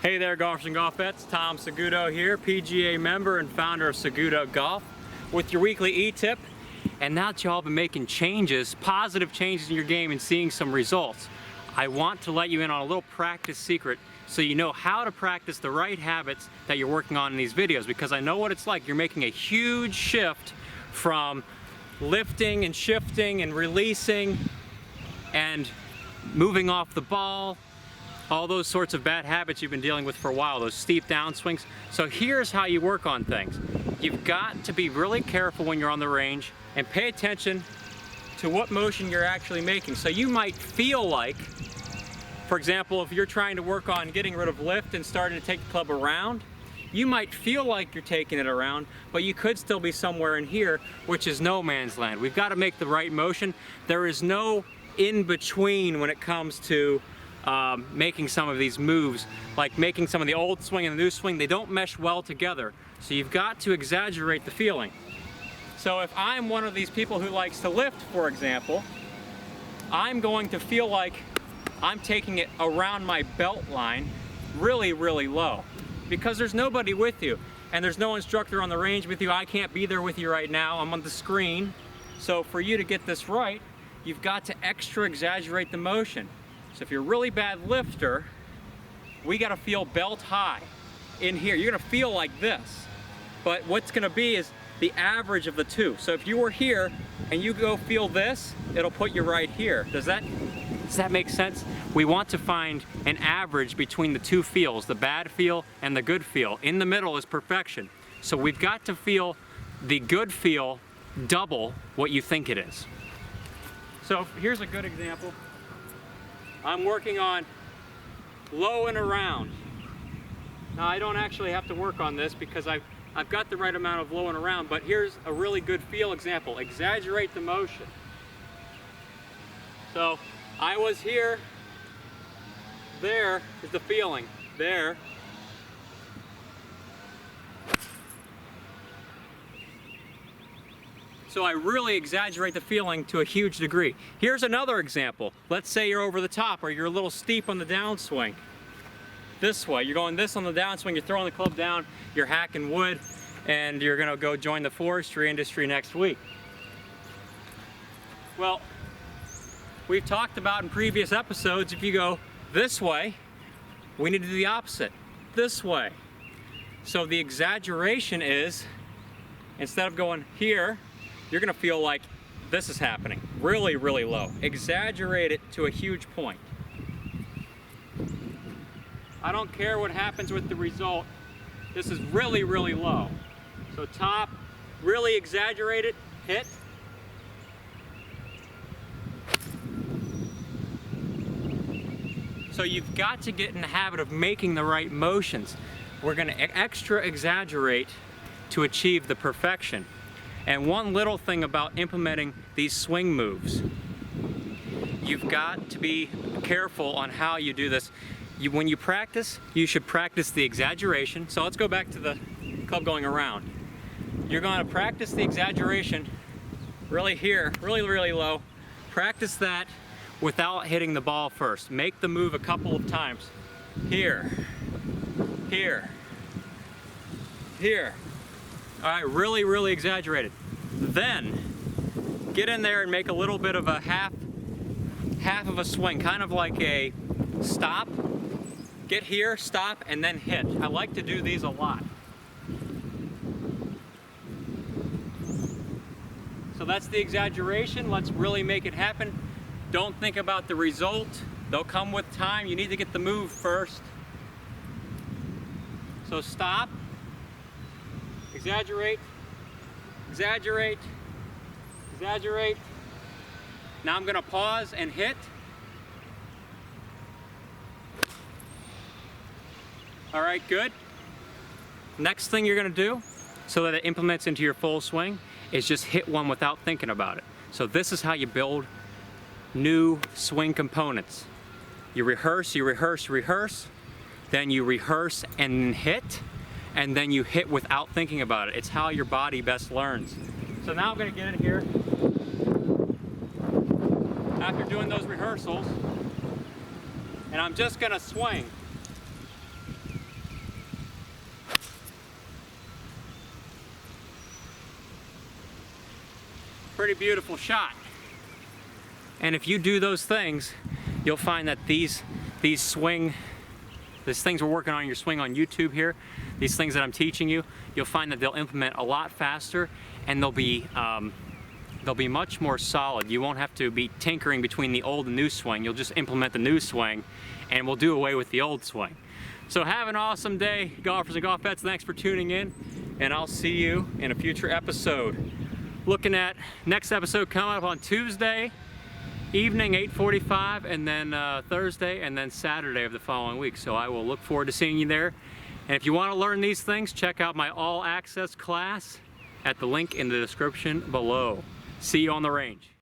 Hey there, golfers and golfettes. Tom Saguto here, PGA member and founder of SagutoGolf, with your weekly e-tip. And now that y'all have been making changes, positive changes in your game and seeing some results, I want to let you in on a little practice secret so you know how to practice the right habits that you're working on in these videos, because I know what it's like. You're making a huge shift from lifting and shifting and releasing and moving off the ball, all those sorts of bad habits you've been dealing with for a while, those steep downswings. So here's how you work on things. You've got to be really careful when you're on the range and pay attention to what motion you're actually making. So you might feel like, for example, if you're trying to work on getting rid of lift and starting to take the club around, you might feel like you're taking it around, but you could still be somewhere in here, which is no man's land. We've got to make the right motion. There is no in between when it comes to making some of these moves, like making some of the old swing and the new swing. They don't mesh well together. So you've got to exaggerate the feeling. So if I'm one of these people who likes to lift, for example, I'm going to feel like I'm taking it around my belt line really, really low, because there's nobody with you and there's no instructor on the range with you. I can't be there with you right now. I'm on the screen. So for you to get this right, you've got to extra exaggerate the motion. So if you're a really bad lifter, we got to feel belt high in here. You're going to feel like this, but what's going to be is the average of the two. So if you were here and you go feel this, it'll put you right here. Does that make sense? We want to find an average between the two feels, the bad feel and the good feel. In the middle is perfection. So we've got to feel the good feel double what you think it is. So here's a good example. I'm working on low and around. Now I don't actually have to work on this because I've got the right amount of low and around, but here's a really good feel example. Exaggerate the motion. So I was here, there is the feeling, there. So I really exaggerate the feeling to a huge degree. Here's another example. Let's say you're over the top or you're a little steep on the downswing. This way, you're going this on the downswing, you're throwing the club down, you're hacking wood, and you're gonna go join the forestry industry next week. Well, we've talked about in previous episodes, if you go this way, we need to do the opposite, this way. So the exaggeration is, instead of going here, you're gonna feel like this is happening, really, really low. Exaggerate it to a huge point. I don't care what happens with the result. This is really, really low. So top, really exaggerate it, hit. So you've got to get in the habit of making the right motions. We're gonna extra exaggerate to achieve the perfection. And one little thing about implementing these swing moves, you've got to be careful on how you do this. When you practice, you should practice the exaggeration. So let's go back to the club going around. You're going to practice the exaggeration really here, really, really low. Practice that without hitting the ball first. Make the move a couple of times. Here, here, here. All right, really, really exaggerated. Then get in there and make a little bit of a half of a swing, kind of like a stop. Get here, stop, and then hit. I like to do these a lot. So that's the exaggeration. Let's really make it happen. Don't think about the result. They'll come with time. You need to get the move first. So stop. Exaggerate, exaggerate, exaggerate. Now I'm gonna pause and hit. All right, good. Next thing you're gonna do, so that it implements into your full swing, is just hit one without thinking about it. So this is how you build new swing components. You rehearse, you rehearse, you rehearse, then you rehearse and hit, and then you hit without thinking about it. It's how your body best learns. So now I'm gonna get in here. After doing those rehearsals, and I'm just gonna swing. Pretty beautiful shot. And if you do those things, you'll find that these things we're working on in your swing on YouTube here, these things that I'm teaching you, you'll find that they'll implement a lot faster, and they'll be much more solid. You won't have to be tinkering between the old and new swing. You'll just implement the new swing, and we'll do away with the old swing. So have an awesome day, golfers and golf vets. Thanks for tuning in, and I'll see you in a future episode. Looking at next episode coming up on Tuesday evening, 8:45, and then Thursday, and then Saturday of the following week. So I will look forward to seeing you there. And if you want to learn these things, check out my all access class at the link in the description below. See you on the range.